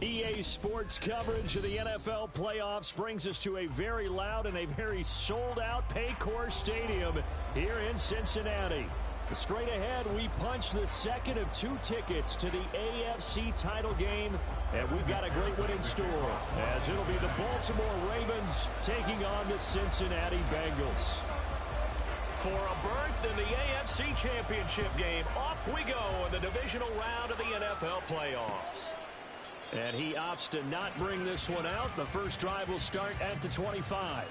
EA Sports coverage of the NFL playoffs brings us to a very loud and a very sold-out Paycor Stadium here in Cincinnati. Straight ahead, we punch the second of 2 tickets to the AFC title game, and we've got a great one in store, as it'll be the Baltimore Ravens taking on the Cincinnati Bengals. For a berth in the AFC Championship game, off we go in the divisional round of the NFL playoffs. And he opts to not bring this one out. The first drive will start at the 25.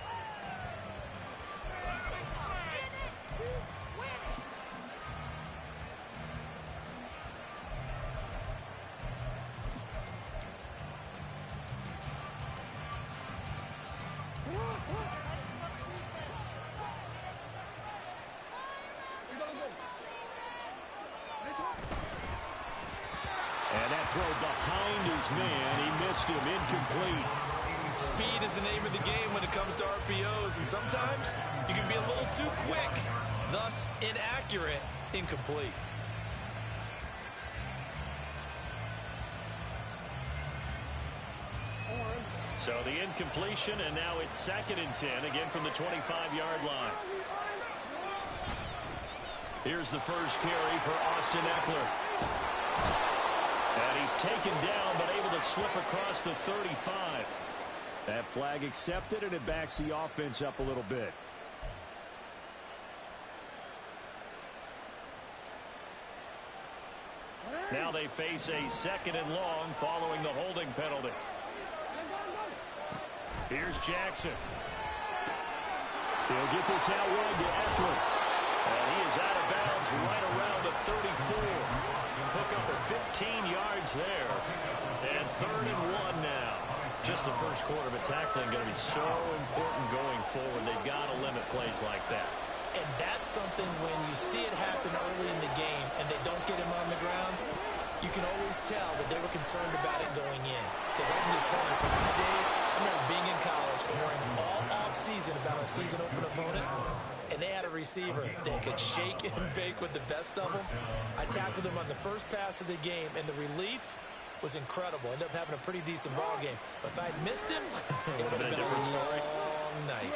And that throw behind his man. He missed him. Incomplete. Speed is the name of the game when it comes to RPOs, and sometimes you can be a little too quick, thus inaccurate, incomplete. So the incompletion, and now it's 2nd and 10, again from the 25-yard line. Here's the first carry for Austin Eckler. And he's taken down, but able to slip across the 35. That flag accepted, and it backs the offense up a little bit. Now they face a 2nd and long following the holding penalty. Here's Jackson. He'll get this out wide to Eckler. And he is out of bounds right around the 34. Hook up at 15 yards there. And 3rd and 1 now. Just the first quarter of a tackling going to be so important going forward. They've got to limit plays like that. And that's something when you see it happen early in the game and they don't get him on the ground, you can always tell that they were concerned about it going in. Because I can just tell you, for a few days, I remember being in college and worrying all off-season about our season open opponent, and they had a receiver that could shake and bake with the best of them. I tackled him on the first pass of the game, and the relief was incredible. Ended up having a pretty decent ball game. But if I had missed him, it would have been a different story. Long night.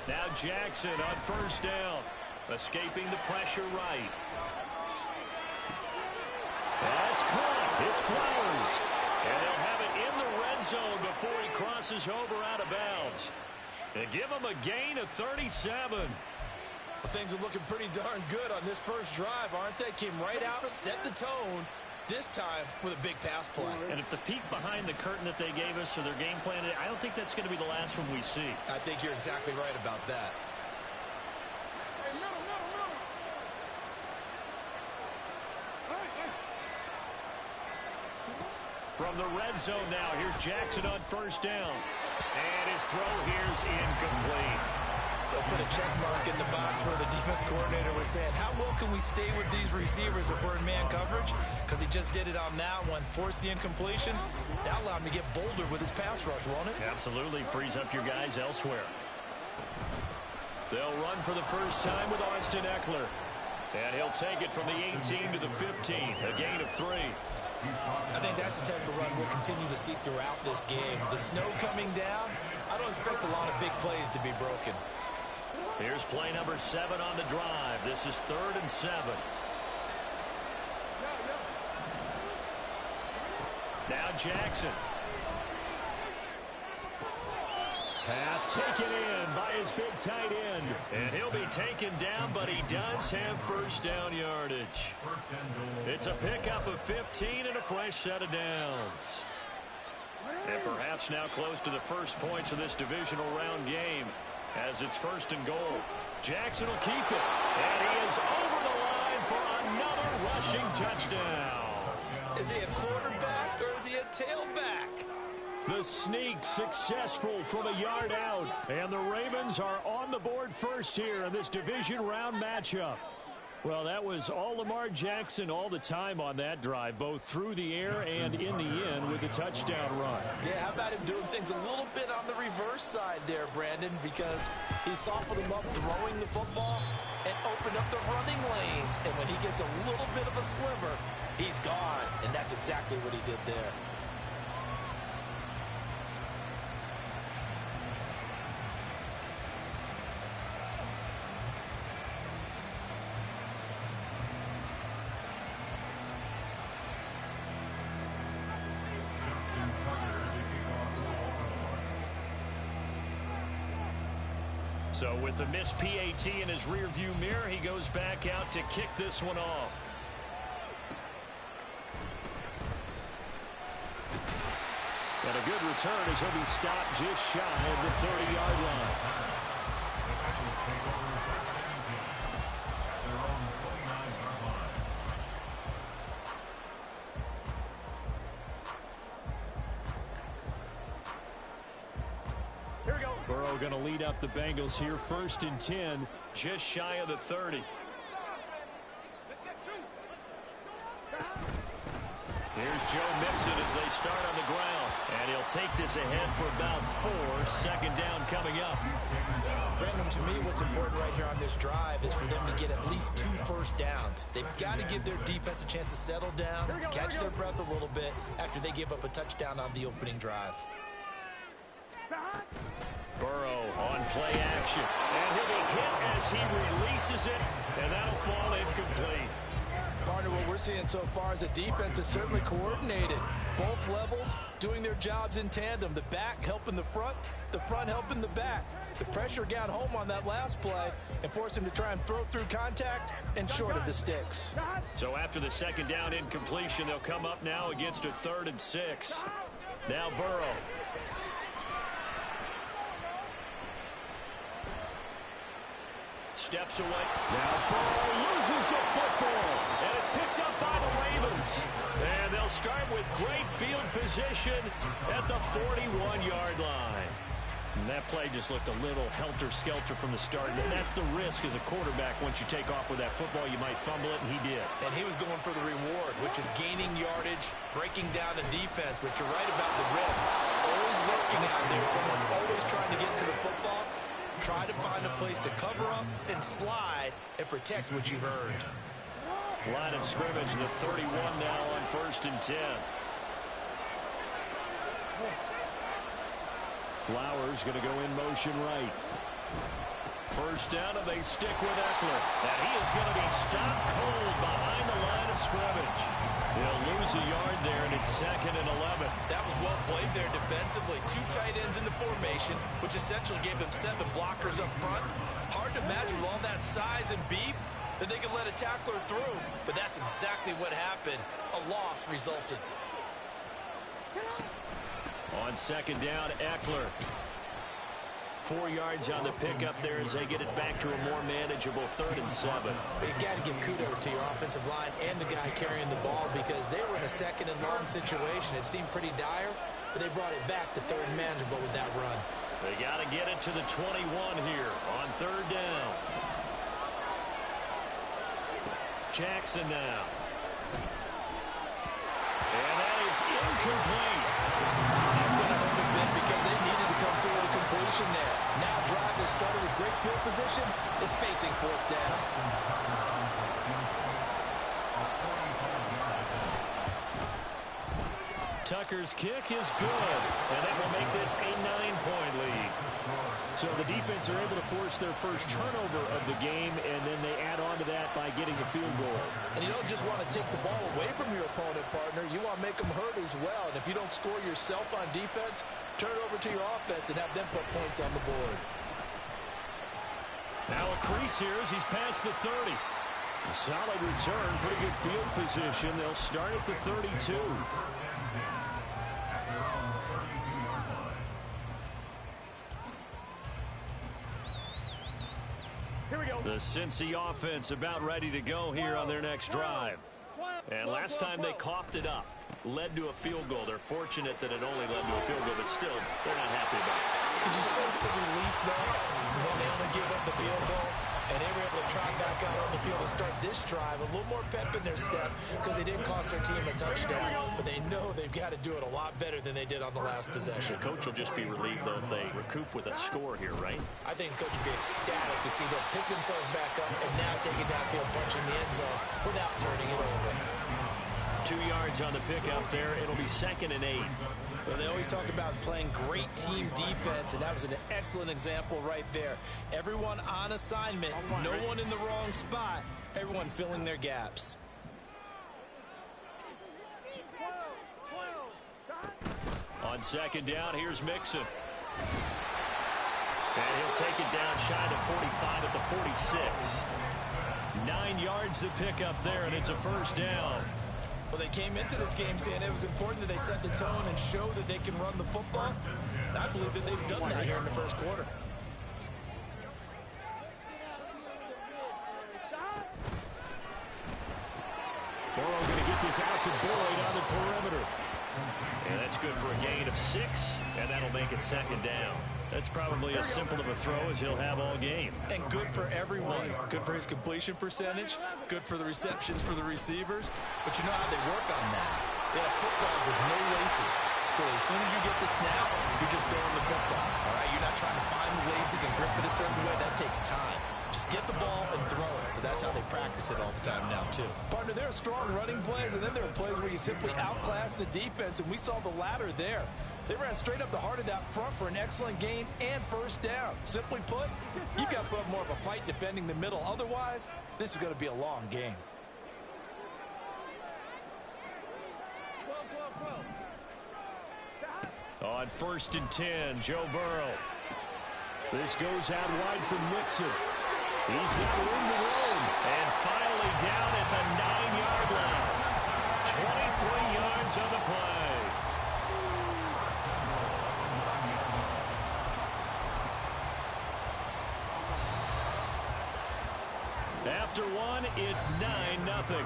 Now Jackson on 1st down. Escaping the pressure right. That's caught. It's Flowers. And they'll have it in the red zone before he crosses over out of bounds. And give him a gain of 37. Well, things are looking pretty darn good on this first drive, aren't they? Came right out, set the tone, this time with a big pass play. And if the peek behind the curtain that they gave us or their game plan, I don't think that's going to be the last one we see. I think you're exactly right about that. From the red zone now, here's Jackson on 1st down. And his throw here's incomplete. They'll put a check mark in the box where the defense coordinator was saying, how well can we stay with these receivers if we're in man coverage? Because he just did it on that one, forced the incompletion. That allowed him to get bolder with his pass rush, won't it? Absolutely, frees up your guys elsewhere. They'll run for the first time with Austin Eckler. And he'll take it from the 18 to the 15, a gain of 3. I think that's the type of run we'll continue to see throughout this game. The snow coming down, I don't expect a lot of big plays to be broken. Here's play number 7 on the drive. This is 3rd and 7. Now Jackson. Pass taken in by his big tight end. And he'll be taken down, but he does have 1st down yardage. It's a pickup of 15 and a fresh set of downs. And perhaps now close to the first points of this divisional round game as it's 1st and goal. Jackson will keep it. And he is over the line for another rushing touchdown. Is he a quarterback or is he a tailback? The sneak successful from a yard out. And the Ravens are on the board first here in this division round matchup. Well, that was all Lamar Jackson all the time on that drive, both through the air and in the end with a touchdown run. Yeah, how about him doing things a little bit on the reverse side there, Brandon, because he softened him up throwing the football and opened up the running lanes. And when he gets a little bit of a sliver, he's gone. And that's exactly what he did there. So with the missed PAT in his rearview mirror, he goes back out to kick this one off. And a good return as he'll be stopped just shy of the 30-yard line. Burrow going to lead up the Bengals here, 1st and 10, just shy of the 30. Here's Joe Mixon as they start on the ground. And he'll take this ahead for about 4. 2nd down coming up. Brandon, to me, what's important right here on this drive is for them to get at least 2 first downs. They've got to give their defense a chance to settle down, catch their breath a little bit after they give up a touchdown on the opening drive. Burrow on play action. And he'll be hit as he releases it. And that'll fall incomplete. Partner, what we're seeing so far is the defense is certainly coordinated. Both levels doing their jobs in tandem. The back helping the front helping the back. The pressure got home on that last play and forced him to try and throw through contact and short of the sticks. So after the 2nd down incompletion, they'll come up now against a 3rd and 6. Now Burrow. Steps away. Now Burrow loses the football. And it's picked up by the Ravens. And they'll start with great field position at the 41-yard line. And that play just looked a little helter-skelter from the start. And that's the risk as a quarterback. Once you take off with that football, you might fumble it, and he did. And he was going for the reward, which is gaining yardage, breaking down the defense. But you're right about the risk. Always lurking out there. Someone always trying to get to the football. Try to find a place to cover up and slide and protect what you've earned. Line of scrimmage, the 31 now on 1st and 10. Flowers going to go in motion right. 1st down, and they stick with Eckler. And he is going to be stopped cold behind the line of scrimmage. He'll lose a yard there, and it's 2nd and 11. That was well played there defensively. 2 tight ends in the formation, which essentially gave them 7 blockers up front. Hard to imagine with all that size and beef that they could let a tackler through, but that's exactly what happened. A loss resulted. On 2nd down, Eckler. 4 yards on the pickup there as they get it back to a more manageable 3rd and 7. You got to give kudos to your offensive line and the guy carrying the ball because they were in a 2nd and long situation. It seemed pretty dire, but they brought it back to 3rd and manageable with that run. They got to get it to the 21 here on 3rd down. Jackson now. And that is incomplete. That's going to hurt a bit because they needed to come through with a completion there. Now drive that started with great field position is facing 4th down. Tucker's kick is good, and that will make this a 9-point lead. So the defense are able to force their first turnover of the game, and then they add on to that by getting a field goal. And you don't just want to take the ball away from your opponent, partner. You want to make them hurt as well. And if you don't score yourself on defense, turn it over to your offense and have them put points on the board. Now a crease here as he's past the 30. A solid return, pretty good field position. They'll start at the 32. The Cincy offense about ready to go here on their next drive. And last time they coughed it up, led to a field goal. They're fortunate that it only led to a field goal, but still, they're not happy about it. Could you sense the relief, though, when they only give up the field goal? And they were able to trot back out on the field and start this drive. A little more pep in their step because they didn't cost their team a touchdown. But they know they've got to do it a lot better than they did on the last possession. The coach will just be relieved, though, if they recoup with a score here, right? I think the coach would be ecstatic to see them pick themselves back up and now take it downfield, punching the end zone without turning it over. 2 yards on the pickup there. It'll be 2nd and 8. Well, they always talk about playing great team defense, and that was an excellent example right there. Everyone on assignment, no one in the wrong spot, everyone filling their gaps. On 2nd down, here's Mixon. And he'll take it down shy of 45 at the 46. 9 yards to pick up there, and it's a 1st down. Well, they came into this game saying it was important that they set the tone and show that they can run the football. And I believe that they've done that here in the 1st quarter. Burrow going to get this out to Boyd on the perimeter. And that's good for a gain of 6, and that'll make it 2nd down. That's probably as simple of a throw as he'll have all game. And good for everyone. Good for his completion percentage. Good for the receptions for the receivers. But you know how they work on that. They have footballs with no laces. So as soon as you get the snap, you're just throwing the football. All right, you're not trying to find the laces and grip it a certain way. That takes time. Just get the ball and throw it. So that's how they practice it all the time now, too. Partner, there are strong running plays, and then there are plays where you simply outclass the defense, and we saw the latter there. They ran straight up the heart of that front for an excellent gain and 1st down. Simply put, you've got to put up more of a fight defending the middle. Otherwise, this is going to be a long game. On 1st and 10, Joe Burrow. This goes out wide for Mixon. He's got room to roam. And finally down at the 9-yard line. 23 yards on the play. After one, it's 9-0.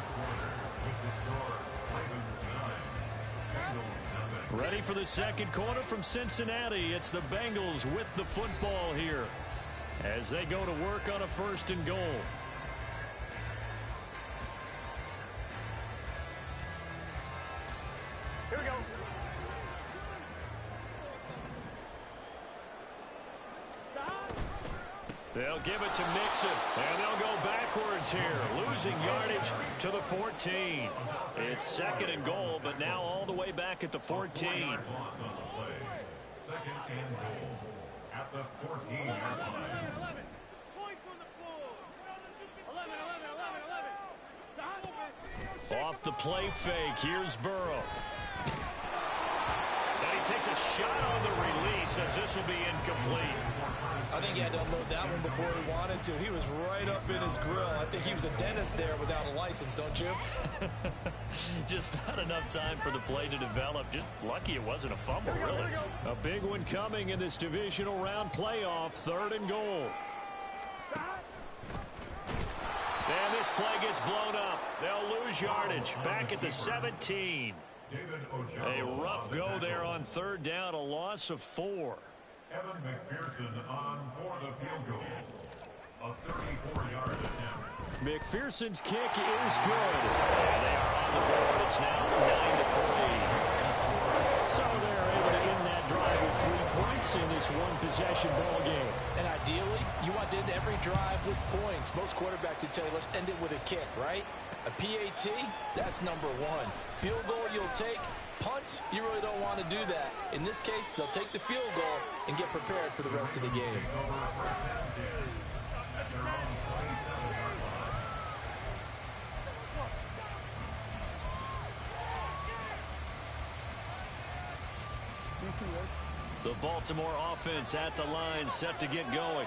Ready for the 2nd quarter from Cincinnati. It's the Bengals with the football here as they go to work on a 1st and goal. Here we go. They'll give it to Mixon, and they'll go backwards here, losing yardage to the 14. It's 2nd and goal, but now all the way back at the 14. 2nd and goal at the 14-yard line. Off the play fake, here's Burrow. And he takes a shot on the release as this will be incomplete. I think he had to unload that one before he wanted to. He was right up in his grill. I think he was a dentist there without a license, don't you? Just not enough time for the play to develop. Just lucky it wasn't a fumble, really. A big one coming in this divisional round playoff, 3rd and goal. And this play gets blown up. They'll lose yardage back at the 17. A rough go there on 3rd down, a loss of 4. Evan McPherson on for the field goal. A 34-yard attempt. McPherson's kick is good. And they are on the board. It's now 9-3. So they're able to end that drive with 3 points in this one-possession ball game. And ideally, you want to end every drive with points. Most quarterbacks would tell you, let's end it with a kick, right? A PAT, that's number 1. Field goal you'll take. Punts, you really don't want to do that. In this case, they'll take the field goal and get prepared for the rest of the game. The Baltimore offense at the line, set to get going.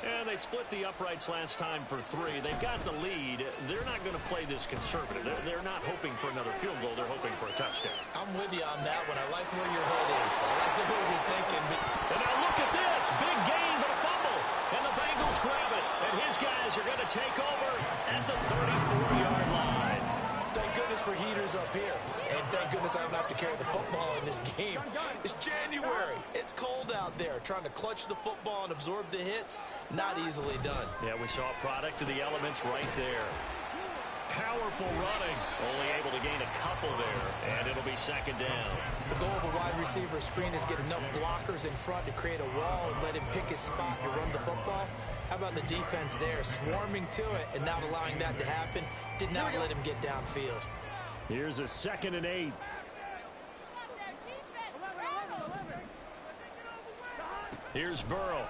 And they split the uprights last time for 3. They've got the lead. They're not going to play this conservative. They're not hoping for another field goal. They're hoping for a touchdown. I'm with you on that one. I like where your head is. I like the way you're thinking. And now look at this. Big gain, but a fumble. And the Bengals grab it. And his guys are going to take over at the 34-yard line. Thank goodness for heaters up here. And thank goodness I don't have to carry the football in this game. It's January. It's cold out there. Trying to clutch the football and absorb the hits, not easily done. Yeah, we saw a product of the elements right there. Powerful running. Only able to gain a couple there, and it'll be second down. The goal of a wide receiver screen is get enough blockers in front to create a wall and let him pick his spot to run the football. How about the defense there, swarming to it and not allowing that to happen? Did not let him get downfield. Here's a 2nd and 8. Here's Burrow.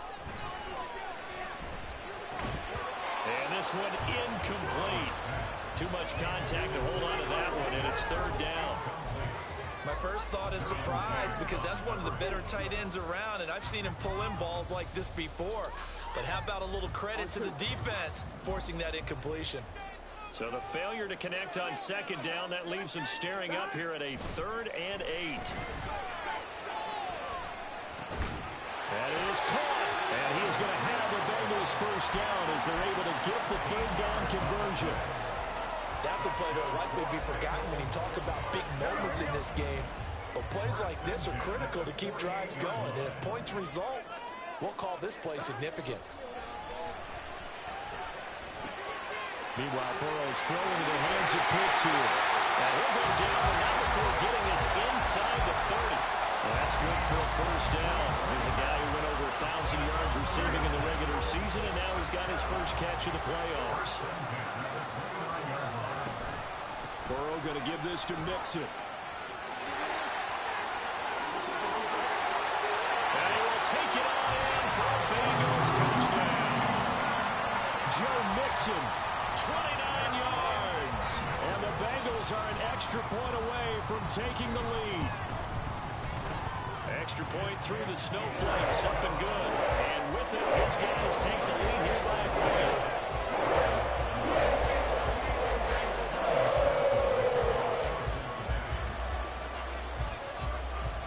And this one incomplete. Too much contact to hold on to that one, and it's 3rd down. My first thought is surprise because that's one of the better tight ends around, and I've seen him pull in balls like this before. But how about a little credit to the defense forcing that incompletion? So the failure to connect on 2nd down, that leaves him staring up here at a 3rd and 8. That is caught, and he's going to have the Bengals first down as they're able to get the 3rd down conversion. That's a play that will likely be forgotten when you talk about big moments in this game. But plays like this are critical to keep drives going. And if points result, we'll call this play significant. Meanwhile, Burrow's throwing into the hands of Pitts here. And he'll go down, but not before getting us inside the 30. Well, that's good for a first down. Here's a guy who went over 1,000 yards receiving in the regular season, and now he's got his first catch of the playoffs. Burrow going to give this to Mixon. And he will take it on in for a Bengals touchdown. Joe Mixon, 29 yards. And the Bengals are an extra point away from taking the lead. Extra point through the snowflakes, up and good. And with it, his guys take the lead here by a point.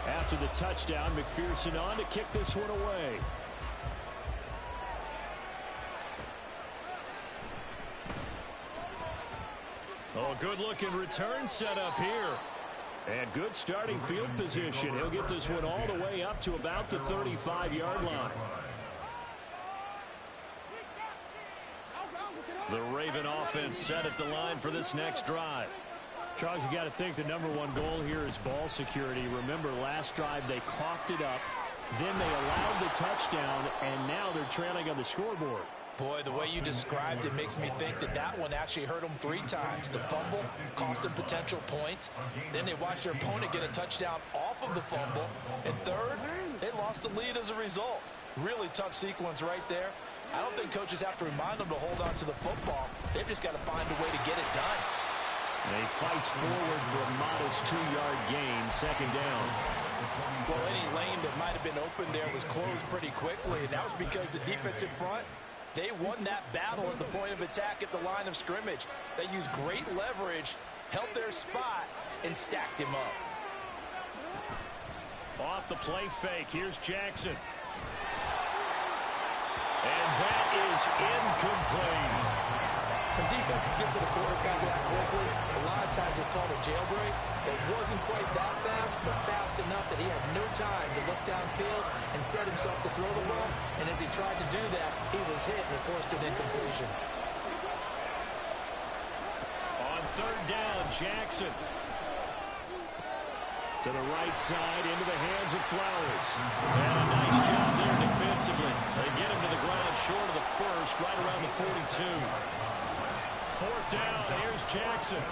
After the touchdown, McPherson on to kick this one away. Oh, good-looking return set up here. And good starting field position. He'll get this one all the way up to about the 35-yard line. The Raven offense set at the line for this next drive. Charles, you got to think the #1 goal here is ball security. Remember, last drive they coughed it up, then they allowed the touchdown, and now they're trailing on the scoreboard. Boy, the way you described it makes me think that that one actually hurt them 3 times. The fumble cost them potential points. Then they watched their opponent get a touchdown off of the fumble. And third, they lost the lead as a result. Really tough sequence right there. I don't think coaches have to remind them to hold on to the football. They've just got to find a way to get it done. And he fights forward for a modest 2-yard gain, 2nd down. Well, any lane that might have been open there was closed pretty quickly, and that was because the defensive front, they won that battle at the point of attack at the line of scrimmage. They used great leverage, held their spot, and stacked him up. Off the play fake, here's Jackson. And that is incomplete. When defenses get to the quarterback that quickly, a lot of times it's called a jailbreak. It wasn't quite that fast, but fast enough that he had no time to look downfield and set himself to throw the ball. And as he tried to do that, he was hit and forced an incompletion. On 3rd down, Jackson. To the right side, into the hands of Flowers. And a nice job there defensively. They get him to the ground short of the first, right around the 42. 4th down, here's Jackson.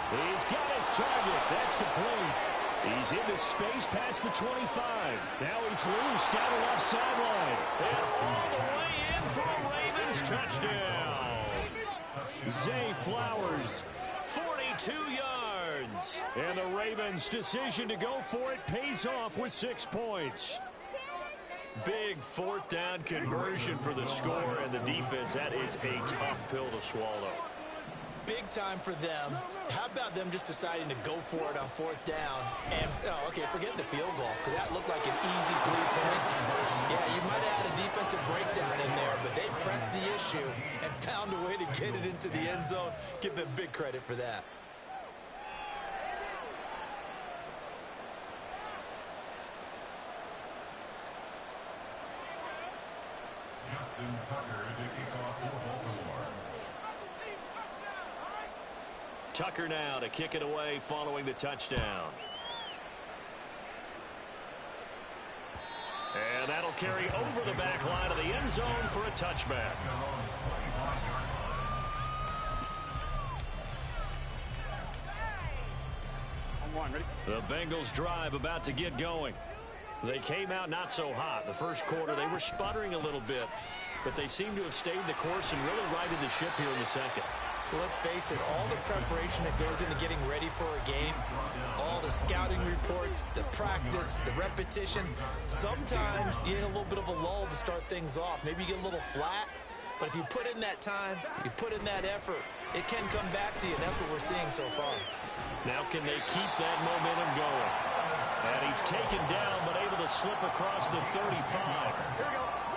He's got his target. That's complete. He's into space past the 25. Now he's loose down the left sideline. And all the way in for a Ravens touchdown. Zay Flowers, 42 yards. And the Ravens' decision to go for it pays off with 6 points. Big 4th down conversion for the score and the defense. That is a tough pill to swallow. Big time for them. How about them just deciding to go for it on 4th down? And, okay, forget the field goal, because that looked like an easy 3 points. Yeah, you might have had a defensive breakdown in there, but they pressed the issue and found a way to get it into the end zone. Give them big credit for that. Tucker now to kick it away following the touchdown. And that'll carry over the back line of the end zone for a touchback. The Bengals drive about to get going. They came out not so hot. The first quarter, they were sputtering a little bit, but they seem to have stayed the course and really righted the ship here in the second. Well, let's face it, all the preparation that goes into getting ready for a game, all the scouting reports, the practice, the repetition, sometimes you need a little bit of a lull to start things off. Maybe you get a little flat, but if you put in that time, you put in that effort, it can come back to you, and that's what we're seeing so far. Now can they keep that momentum going? And he's taken down, but able to slip across the 35.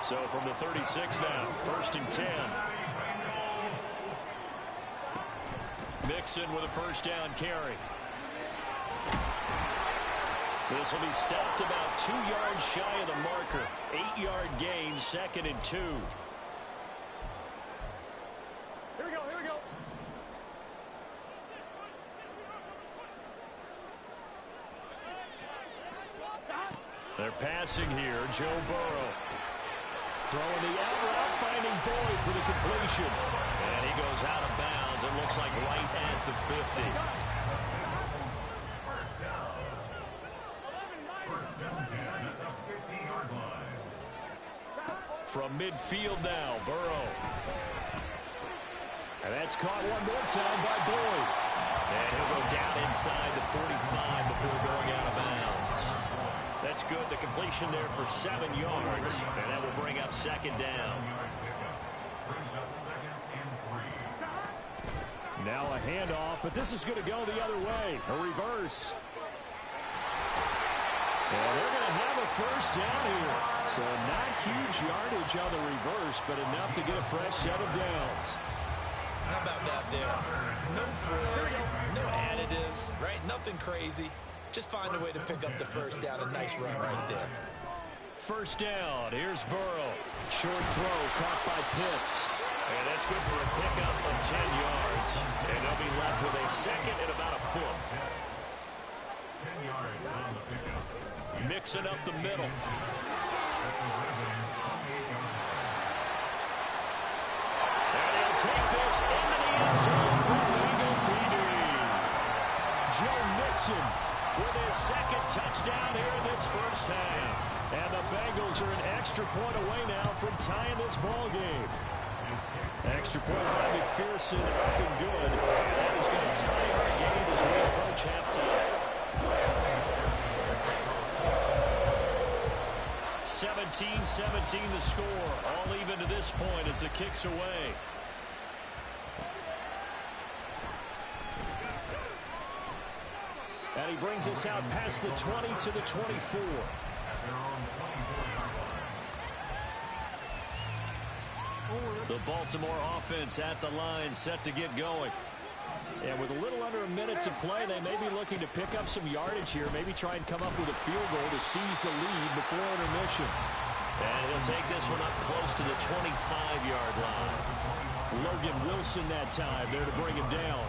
So from the 36 now, 1st and 10. Mixon with a first down carry. This will be stopped about 2 yards shy of the marker. 8-yard gain, 2nd and 2. Here we go, here we go. They're passing here, Joe Burrow. Throwing the out route, finding Boyd for the completion. And he goes out of bounds. It looks like right at the 50. First down 10 at the 50-yard line. From midfield now, Burrow. And that's caught one more time by Boyd. And he'll go down inside the 45 before going out of bounds. That's good. The completion there for 7 yards. And that will bring up 2nd down. Now a handoff, but this is going to go the other way. A reverse. And they're going to have a first down here. So not huge yardage on the reverse, but enough to get a fresh set of downs. How about that there? No frills, no additives, right? Nothing crazy. Just find a way to pick up the first down. A nice run right there. First down. Here's Burrow. Short throw caught by Pitts. And that's good for a pickup of 10 yards. And they'll be left with a second and about a foot. 10 yards on the pickup. Mixing up the middle. And he'll take this into the end zone for Bengal TD. Joe Mixon with his 2nd touchdown here in this first half. And the Bengals are an extra point away now from tying this ball game. Extra point by McPherson, up and good. That is going to tie our game as we approach halftime. 17-17 the score. All even to this point as the kick's away. And he brings us out past the 20 to the 24. The Baltimore offense at the line, set to get going. And with a little under a minute to play, they may be looking to pick up some yardage here, maybe try and come up with a field goal to seize the lead before intermission. And he'll take this one up close to the 25-yard line. Logan Wilson that time there to bring him down.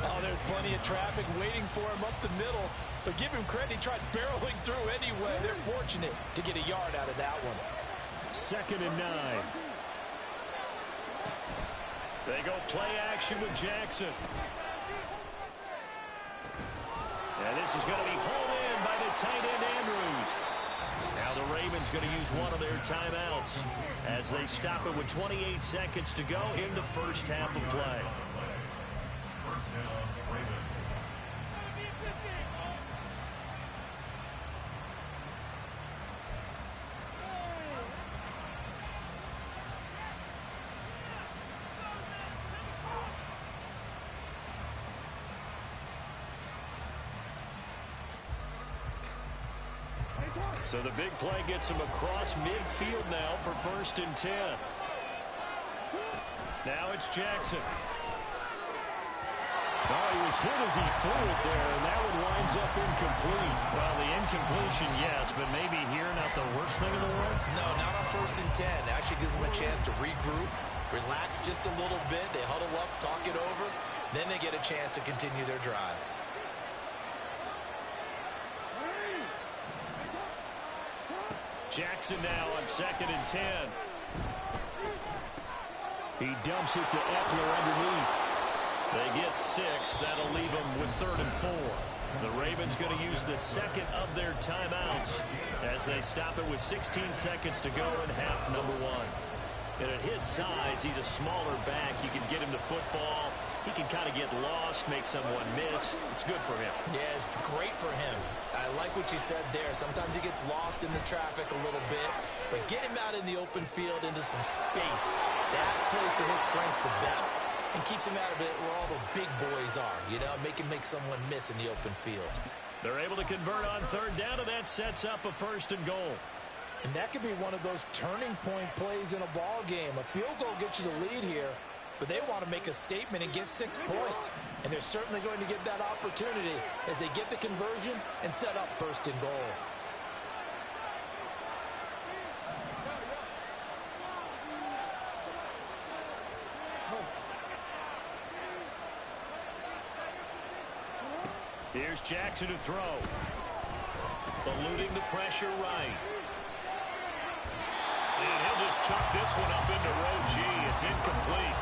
Oh, there's plenty of traffic waiting for him up the middle. But give him credit, he tried barreling through anyway. They're fortunate to get a yard out of that one. 2nd and 9. They go play action with Jackson. And this is going to be hauled in by the tight end Andrews. Now the Ravens going to use one of their timeouts as they stop it with 28 seconds to go in the first half of play. First down, Ravens. So the big play gets him across midfield now for 1st and 10. Now it's Jackson. Oh, he was hit as he threw it there, and that one winds up incomplete. Well, the incompletion, yes, but maybe here not the worst thing in the world? No, not on 1st and 10. It actually gives them a chance to regroup, relax just a little bit. They huddle up, talk it over. Then they get a chance to continue their drive. Jackson now on 2nd and 10. He dumps it to Eckler underneath. They get 6. That'll leave them with 3rd and 4. The Ravens going to use the second of their timeouts as they stop it with 16 seconds to go in half number 1. And at his size, he's a smaller back. You can get him to football. He can kind of get lost, make someone miss. It's good for him. Yeah, it's great for him. I like what you said there. Sometimes he gets lost in the traffic a little bit, but get him out in the open field into some space. That plays to his strengths the best and keeps him out of it where all the big boys are, you know, make someone miss in the open field. They're able to convert on 3rd down, and that sets up a 1st and goal. And that could be one of those turning point plays in a ball game. A field goal gets you the lead here, but they want to make a statement and get 6 points. And they're certainly going to get that opportunity as they get the conversion and set up 1st and goal. Here's Jackson to throw. Eluding the pressure right. And he'll just chuck this one up into row G. It's incomplete.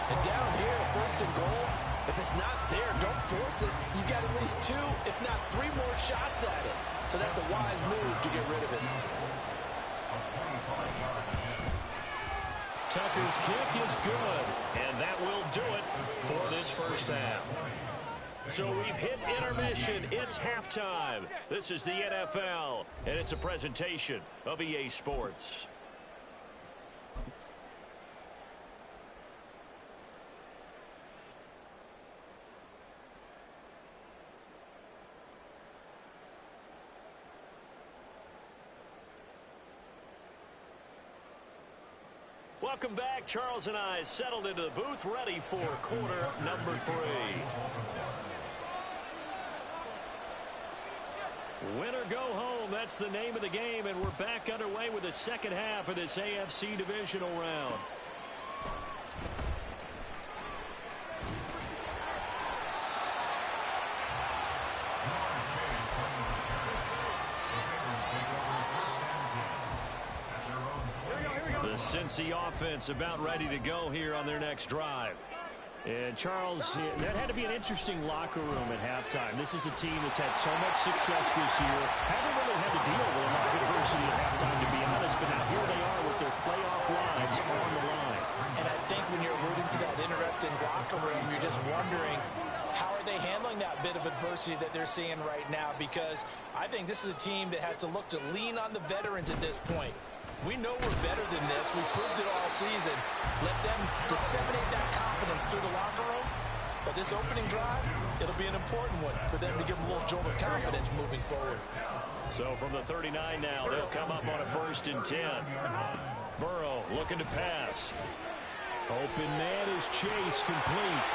And down here, 1st and goal, if it's not there, don't force it. You got at least 2, if not 3 more shots at it. So that's a wise move to get rid of it. Tucker's kick is good, and that will do it for this 1st half. So we've hit intermission. It's halftime. This is the NFL, and it's a presentation of EA Sports. Welcome back. Charles and I settled into the booth, ready for quarter number 3. Win or go home, that's the name of the game, and we're back underway with the second half of this AFC divisional round. The Cincy offense about ready to go here on their next drive. And Charles, that had to be an interesting locker room at halftime. This is a team that's had so much success this year. Haven't really had to deal with a lot of adversity at halftime, to be honest, but now here they are with their playoff lives on the line. And I think when you're alluding to that interesting locker room, you're just wondering, how are they handling that bit of adversity that they're seeing right now? Because I think this is a team that has to look to lean on the veterans at this point. We know we're better than this. We proved it all season. Let them disseminate that confidence through the locker room. But this opening drive, it'll be an important one for them to give them a little jolt of confidence moving forward. So from the 39 now, they'll come up on a 1st and 10. Burrow looking to pass. Open man is Chase, complete.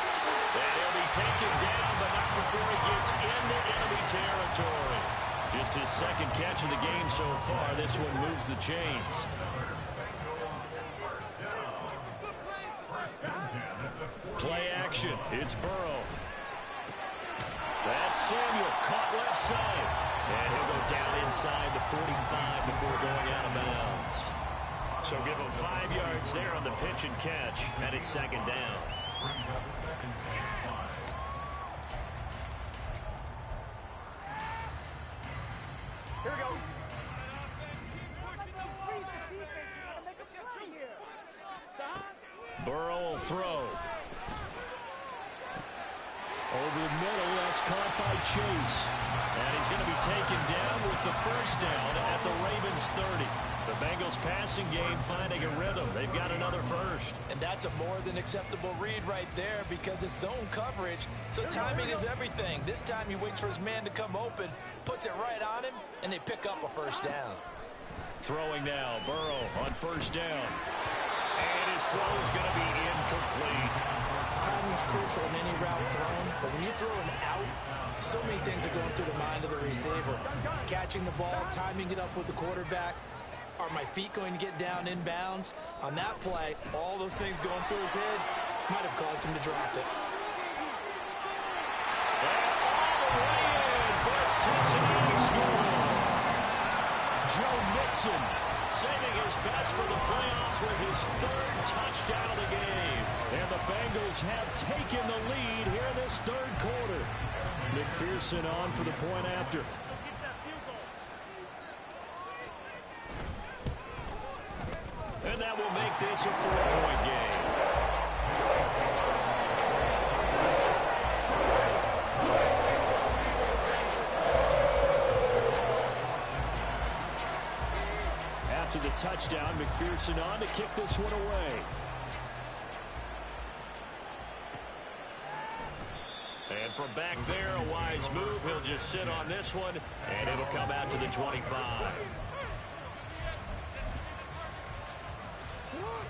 And he'll be taken down, but not before he gets into enemy territory. Just his 2nd catch of the game so far. This one moves the chains. Play action. It's Burrow. That's Samuel, caught left side. And he'll go down inside the 45 before going out of bounds. So give him 5 yards there on the pitch and catch, and it's 2nd down. Here we go. Burrow will throw. Over the middle, that's caught by Chase. And he's going to be taken down with the 1st down at the Ravens 30. The Bengals passing game finding a rhythm. They've got another 1st. And that's a more than acceptable read right there because it's zone coverage, so timing is everything. This time he waits for his man to come open, puts it right on him, and they pick up a 1st down. Throwing now, Burrow on 1st down. And his throw is going to be incomplete. Timing's crucial in any route thrown, but when you throw an out, so many things are going through the mind of the receiver. Catching the ball, timing it up with the quarterback. Are my feet going to get down in bounds? On that play, all those things going through his head might have caused him to drop it. And all the way in for a Cincinnati score. Joe Mixon saving his best for the playoffs with his third touchdown of the game. And the Bengals have taken the lead here in this third quarter. McPherson on for the point after. And that will make this a 4-point game. After the touchdown, McPherson on to kick this one away. And from back there, a wise move. He'll just sit on this one, and it'll come out to the 25.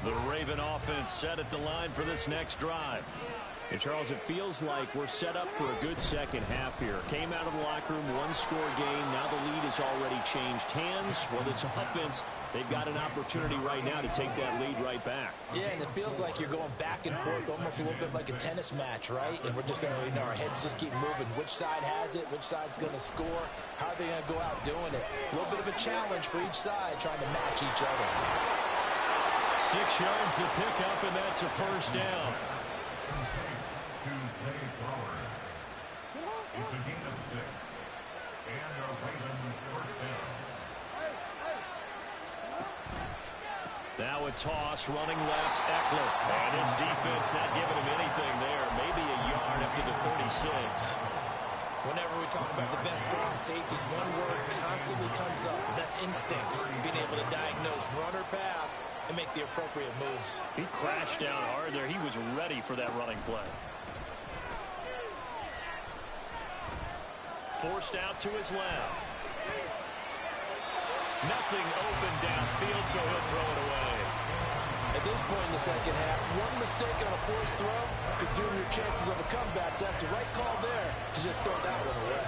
The Raven offense set at the line for this next drive. And, Charles, it feels like we're set up for a good second half here. Came out of the locker room, one-score game. Now the lead has already changed hands. Well, this offense, they've got an opportunity right now to take that lead right back. Yeah, and it feels like you're going back and forth, almost a little bit like a tennis match, right? And we're just, our heads just keep moving. Which side has it? Which side's going to score? How are they going to go out doing it? A little bit of a challenge for each side, trying to match each other. 6 yards the pickup, and that's a first down. It's a gain of 6. And a Raven first down. Now a toss, running left, Eckler. And his defense not giving him anything there. Maybe a yard up to the 36. Whenever we talk about the best strong safeties, one word constantly comes up, and that's instincts. Being able to diagnose run or pass and make the appropriate moves. He crashed down hard there. He was ready for that running play. Forced out to his left. Nothing open downfield, so he'll throw it away. At this point in the second half, one mistake on a forced throw could doom your chances of a comeback. So that's the right call there to just throw that one away.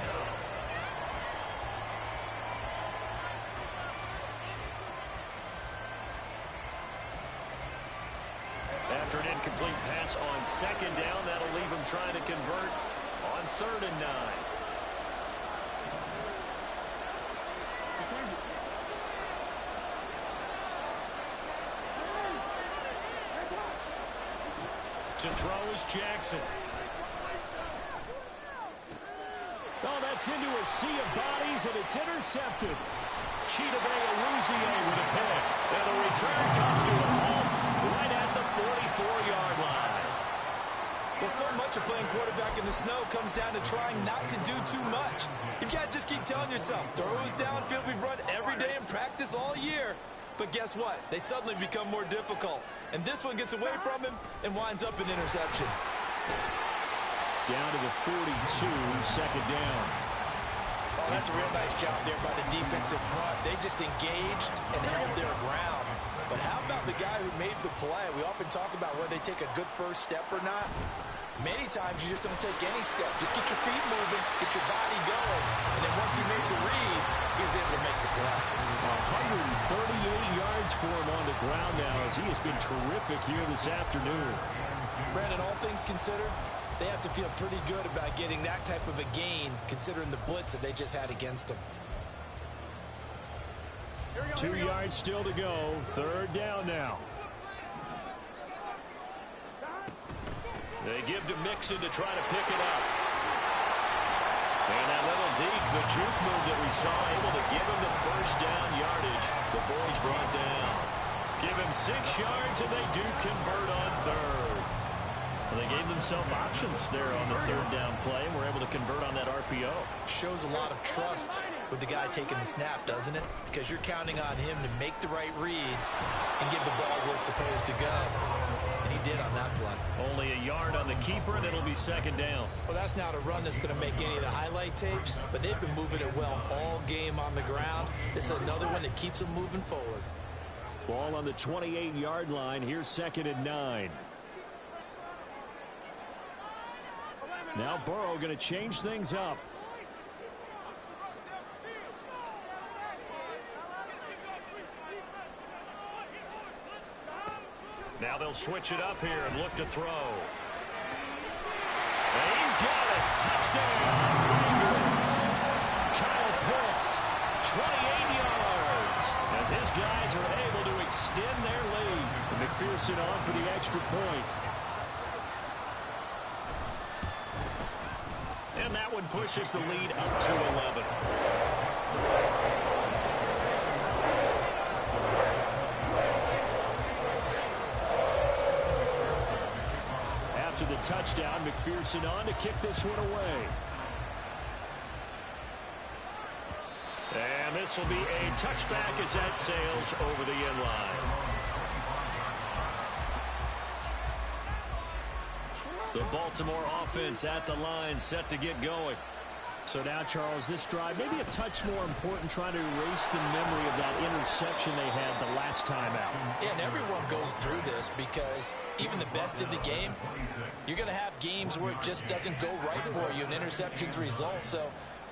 After an incomplete pass on second down, that'll leave him trying to convert on 3rd and 9. To throw is Jackson. Oh, that's into a sea of bodies, and it's intercepted. Chidobe Awuzie with a pick. And the return comes to a home right at the 44-yard line. Well, so much of playing quarterback in the snow comes down to trying not to do too much. You've got to just keep telling yourself, throws downfield we've run every day in practice all year. But guess what? They suddenly become more difficult. And this one gets away from him and winds up an interception. Down to the 42, second down. Oh, that's a real nice job there by the defensive front. They just engaged and held their ground. But how about the guy who made the play? We often talk about whether they take a good first step or not. Many times you just don't take any step. Just get your feet moving, get your body going. And then once he made the read, he was able to make the play. 138 yards for him on the ground now as he has been terrific here this afternoon. Brandon, all things considered, they have to feel pretty good about getting that type of a gain considering the blitz that they just had against them. 2 yards still to go. 3rd down now. They give to Mixon to try to pick it up. And that little deep, the juke move that we saw, able to give him the first down yardage before he's brought down. Give him 6 yards, and they do convert on 3rd. Well, they gave themselves options there on the 3rd down play, and were able to convert on that RPO. Shows a lot of trust with the guy taking the snap, doesn't it? Because you're counting on him to make the right reads and give the ball where it's supposed to go. And he did on that play. Only a yard on the keeper, and it'll be 2nd down. Well, that's not a run that's going to make any of the highlight tapes, but they've been moving it well all game on the ground. This is another one that keeps them moving forward. Ball on the 28-yard line. Here's 2nd and 9. Now Burrow going to change things up. Now they'll switch it up here and look to throw. And he's got it. Touchdown, Bengals. Kyle Pitts, 28 yards. as his guys are able to extend their lead. And McPherson on for the extra point. And that one pushes the lead up to 11. After the touchdown, McPherson on to kick this one away. And this will be a touchback as that sails over the end line. The Baltimore offense at the line, set to get going. So now, Charles, this drive maybe a touch more important, trying to erase the memory of that interception they had the last time out. Yeah, and everyone goes through this because even the best in the game, you're going to have games where it just doesn't go right for you and interceptions result. So,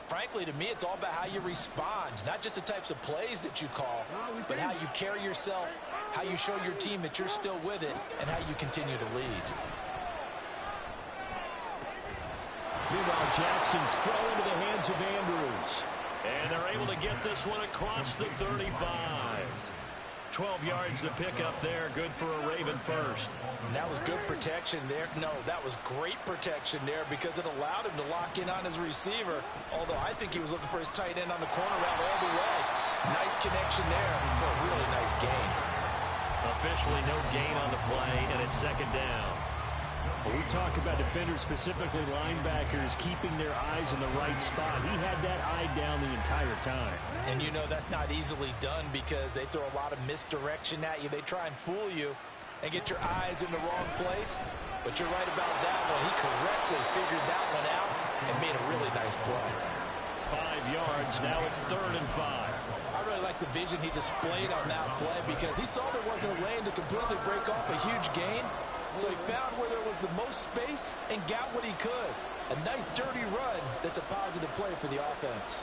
frankly, to me, it's all about how you respond, not just the types of plays that you call, but how you carry yourself, how you show your team that you're still with it, and how you continue to lead. Meanwhile, Jackson's throw into the hands of Andrews. And they're able to get this one across the 35. 12 yards to pick up there. Good for a Raven first. And that was good protection there. No, that was great protection there because it allowed him to lock in on his receiver. Although I think he was looking for his tight end on the corner route all the way. Nice connection there for a really nice gain. Officially no gain on the play, and it's second down. When we talk about defenders, specifically linebackers, keeping their eyes in the right spot, he had that eye down the entire time. And you know that's not easily done because they throw a lot of misdirection at you. They try and fool you and get your eyes in the wrong place. But you're right about that one. He correctly figured that one out and made a really nice play. 5 yards. Now it's 3rd and 5. I really like the vision he displayed on that play because he saw there wasn't a lane to completely break off a huge gain. So he found where there was the most space and got what he could. A nice dirty run that's a positive play for the offense.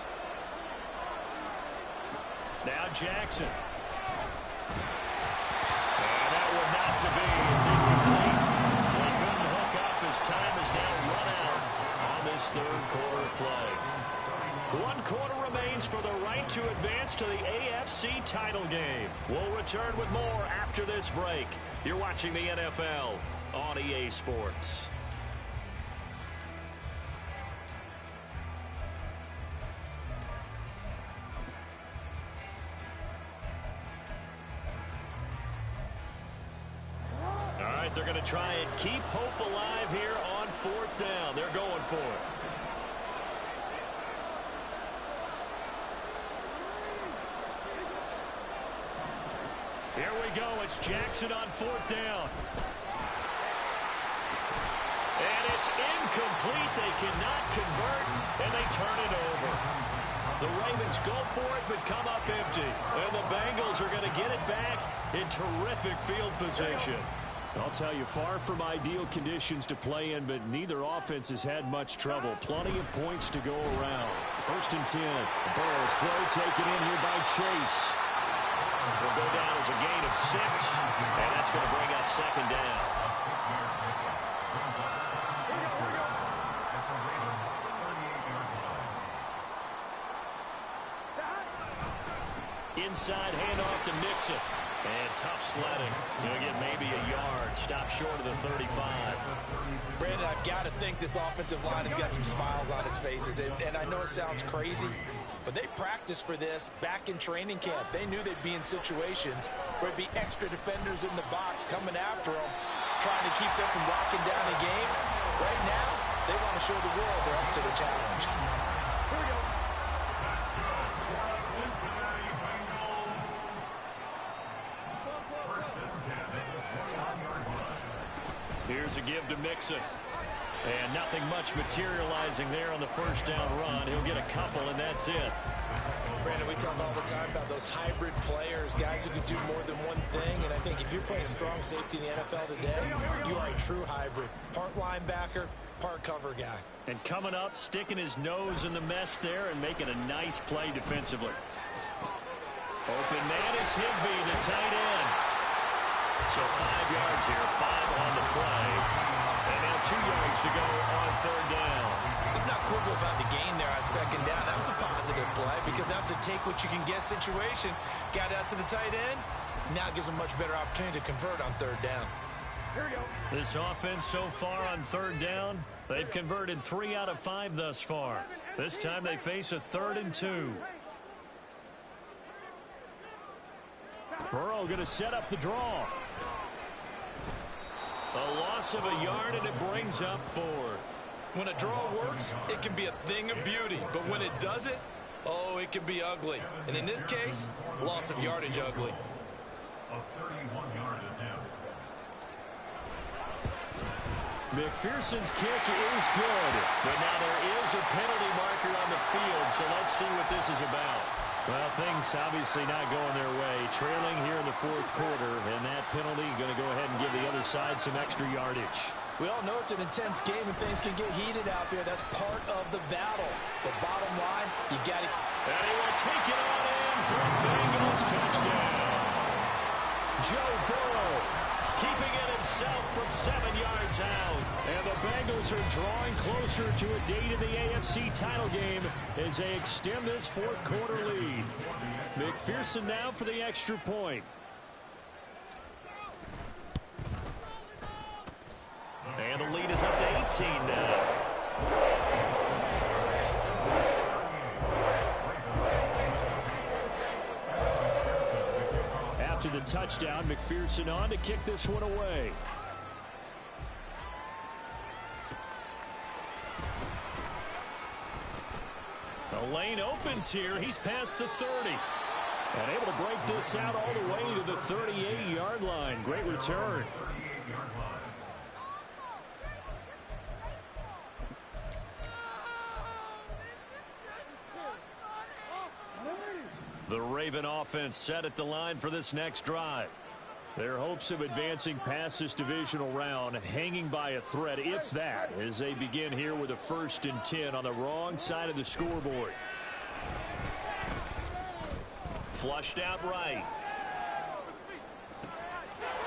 Now Jackson. And that one not to be. It's incomplete. So he couldn't hook up. His time is now run out on this third quarter play. 1 quarter remains for the right to advance to the AFC title game. We'll return with more after this break. You're watching the NFL on EA Sports. All right, they're going to try and keep hope alive here on 4th down. They're going for it. Here we go. It's Jackson on 4th down. And it's incomplete. They cannot convert, and they turn it over. The Ravens go for it, but come up empty. And the Bengals are going to get it back in terrific field position. I'll tell you, far from ideal conditions to play in, but neither offense has had much trouble. Plenty of points to go around. 1st and 10. Burrow's throw taken in here by Chase. Will go down as a gain of 6, and that's going to bring up 2nd down. Inside handoff to Mixon. And tough sledding. Going to get maybe a yard. Stop short of the 35. Brandon, I've got to think this offensive line has got some smiles on its faces. And I know it sounds crazy, but they practiced for this back in training camp. They knew they'd be in situations where it'd be extra defenders in the box coming after them, trying to keep them from locking down a game. Right now, they want to show the world they're up to the challenge. Here we go. Here's a give to Mixon. And nothing much materializing there on the first down run. He'll get a couple, and that's it. Brandon, we talk all the time about those hybrid players, guys who can do more than one thing. And I think if you're playing strong safety in the NFL today, you are a true hybrid. Part linebacker, part cover guy. And coming up, sticking his nose in the mess there and making a nice play defensively. Open man is Higbee, the tight end. So 5 yards here, 5 on the play. And now 2 yards to go on third down. He's not quibble about the gain there on second down. That was a positive play because that was a take-what-you-can-get situation. Got out to the tight end. Now it gives him a much better opportunity to convert on third down. Here we go. This offense so far on third down, they've converted 3 out of 5 thus far. This time they face a 3rd and 2. Burrow going to set up the draw. A loss of a yard, and it brings up 4th. When a draw works, it can be a thing of beauty. But when it doesn't, oh, it can be ugly. And in this case, loss of yardage ugly. A 31-yard attempt. McPherson's kick is good. But now there is a penalty marker on the field, so let's see what this is about. Well, things obviously not going their way. Trailing here in the 4th quarter, and that penalty going to go ahead and give the other side some extra yardage. We all know it's an intense game and things can get heated out there. That's part of the battle. But bottom line, you got to... And he will take it on in for a Bengals touchdown. Joe Burrow keeping it himself from 7 yards out. And the Bengals are drawing closer to a date in the AFC title game as they extend this 4th quarter lead. McPherson now for the extra point. And the lead is up to 18 now. After the touchdown, McPherson on to kick this one away. The lane opens here. He's past the 30. And able to break this out all the way to the 38-yard line. Great return. The Raven offense set at the line for this next drive. Their hopes of advancing past this divisional round hanging by a thread, if that, as they begin here with a 1st and 10 on the wrong side of the scoreboard. Flushed out right.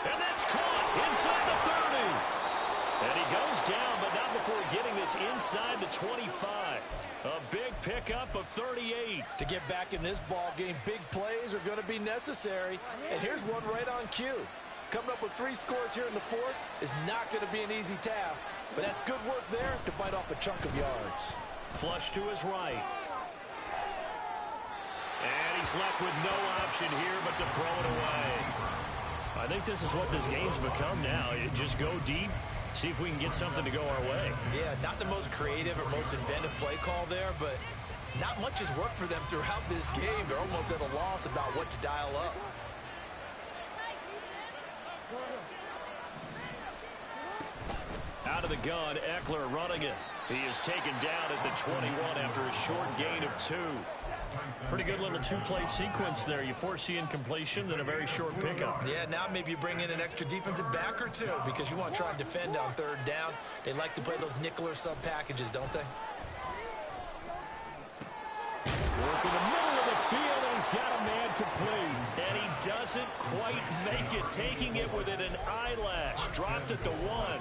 And that's caught inside the 30. And he goes down, but not before getting this inside the 25. A big pickup of 38. To get back in this ball game, big plays are going to be necessary. And here's one right on cue. Coming up with 3 scores here in the 4th is not going to be an easy task. But that's good work there to bite off a chunk of yards. Flush to his right. And he's left with no option here but to throw it away. I think this is what this game's become now. You just go deep. See if we can get something to go our way. Yeah, not the most creative or most inventive play call there, but not much has worked for them throughout this game. They're almost at a loss about what to dial up. Out of the gun, Eckler running it. He is taken down at the 21 after a short gain of 2. Pretty good little 2-play sequence there. You force the incompletion, then a very short pickup. Yeah, now maybe you bring in an extra defensive back or 2 because you want to try and defend on 3rd down. They like to play those nickel or sub packages, don't they? Work in the middle of the field, and he's got a man complete. And he doesn't quite make it, taking it within an eyelash. Dropped at the 1.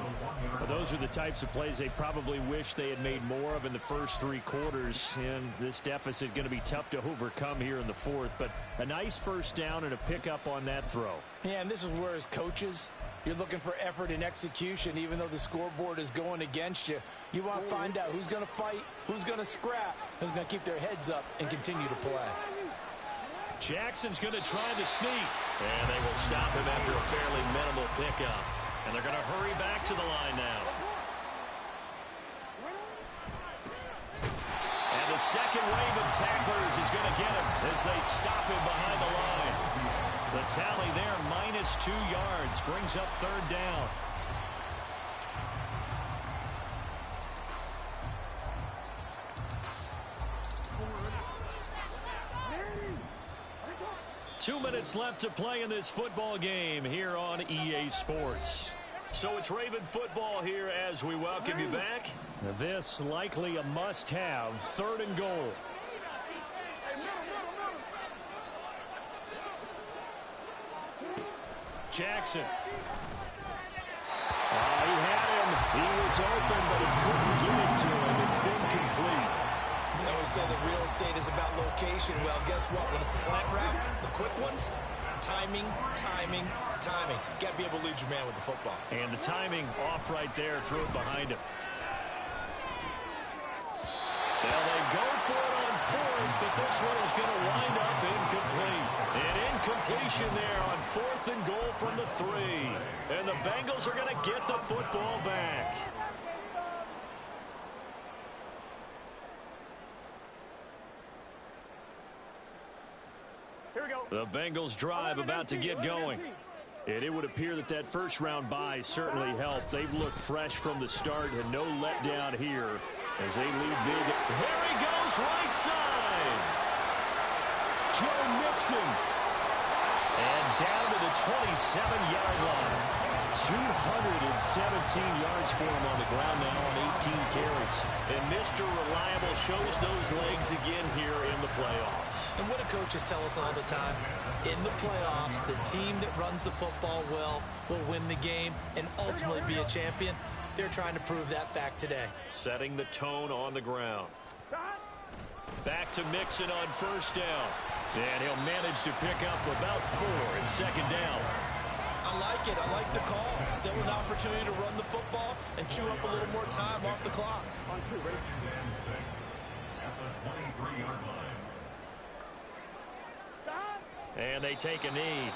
Well, those are the types of plays they probably wish they had made more of in the first 3 quarters. And this deficit going to be tough to overcome here in the 4th. But a nice first down and a pickup on that throw. Yeah, and this is where as coaches, you're looking for effort and execution, even though the scoreboard is going against you. You want to find out who's going to fight, who's going to scrap, who's going to keep their heads up and continue to play. Jackson's going to try the sneak. And they will stop him after a fairly minimal pickup. And they're going to hurry back to the line now. And the second wave of tacklers is going to get him as they stop him behind the line. The tally there, -2 yards, brings up 3rd down. 2 minutes left to play in this football game here on EA Sports. So it's Raven football here as we welcome you back. This likely a must-have, 3rd and goal. Jackson. He had him. He was open, but he couldn't get it to him. It's incomplete. They always say the real estate is about location. Well, guess what? When it's a slant route, the quick ones, timing, timing, timing. Got to be able to lead your man with the football. And the timing off right there. Threw it behind him. Now they go for it on 4th, but this one is going to wind up incomplete. An incompletion there on 4th and goal from the 3. And the Bengals are going to get the football back. Here we go. The Bengals drive about to get going. And it would appear that that first-round bye certainly helped. They've looked fresh from the start and no letdown here as they lead big. There he goes, right side. Joe Mixon. And down to the 27-yard line. 217 yards for him on the ground now on 18 carries. And Mr. Reliable shows those legs again here in the playoffs. And what do coaches tell us all the time? In the playoffs, the team that runs the football well will win the game and ultimately be a champion. They're trying to prove that fact today. Setting the tone on the ground. Back to Mixon on 1st down. And he'll manage to pick up about 4 in 2nd down. I like it. I like the call. Still an opportunity to run the football and chew up a little more time off the clock. At the 23-yard line. And they take a knee.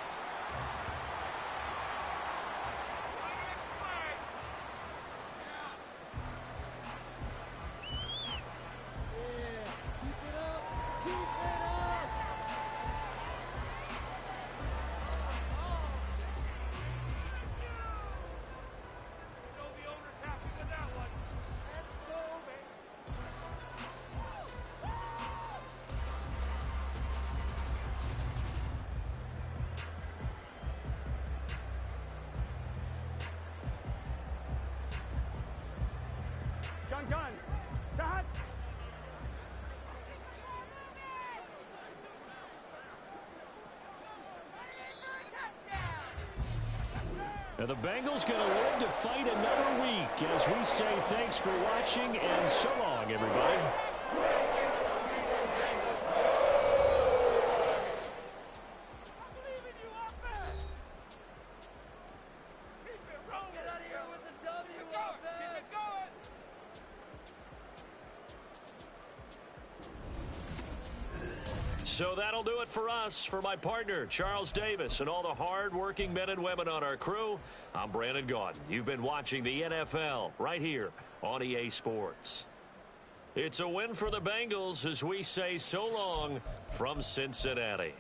Gun. Shot. Now the Bengals going to live to fight another week as we say thanks for watching and so long, everybody. So that'll do it for us. For my partner, Charles Davis, and all the hard-working men and women on our crew, I'm Brandon Gaudin. You've been watching the NFL right here on EA Sports. It's a win for the Bengals as we say so long from Cincinnati.